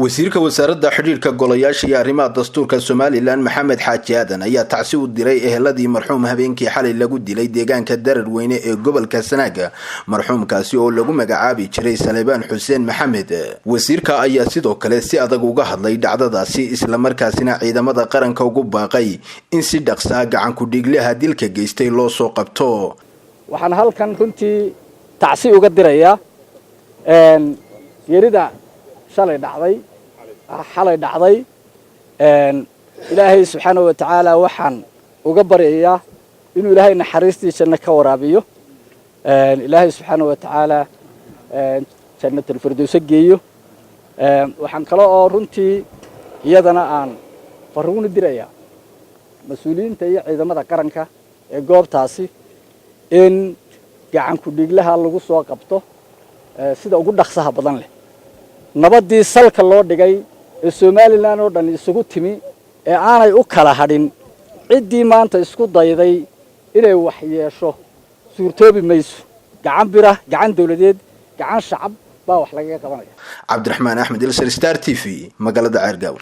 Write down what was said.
wasiirka wasaaradda xiriirka golayaasha iyo arrimaha dastuurka Soomaaliland Maxamed Xaaji Aadan ayaa tacsi u diray eheladii marxuum habeenkii xalay lagu dilay deegaanka Dararweyne ee gobolka Sanaaga marxuumkaasi oo lagu magacaabi jiray Salebaan Xuseen Maxamed. wasiirka ayaa sidoo kale si adag uga hadlay dhacdadaasi isla markaasina ciidamada qaranka ugu baaqay in si dhaqso ah gacan ku dhiglaha dilka geystay loo soo qabto. waxaan halkan runtii tacsi uga dirayaa geerida xalay dhacday ilaahay subxaanahu wa ta'ala waxaan uga baryayaa inuu ilaahay naxariistiisa ka waraabiyo ilaahay subxaanahu wa ta'ala jannatul firdaws geeyo waxaan kale oo runtii iyadana aan faruun dirayaa mas'uuliyiinta iyo ciidamada qaranka ee goobtaasi in gacan ku dhiglaha lagu soo qabto sida ugu dhaqsaha badan leh nabadii salka loo dhigay ee Soomaaliland oo dhan isugu timi ee aanay u kala hadhin cidii maanta isku dayday inay wax yeesho suurtoobi mayso gacan bira gacan dawladeed gacan shacab baa wax laga qabanaya. Cabdiraxmaan Axmed, Star TV, magaalada Ceergaaw.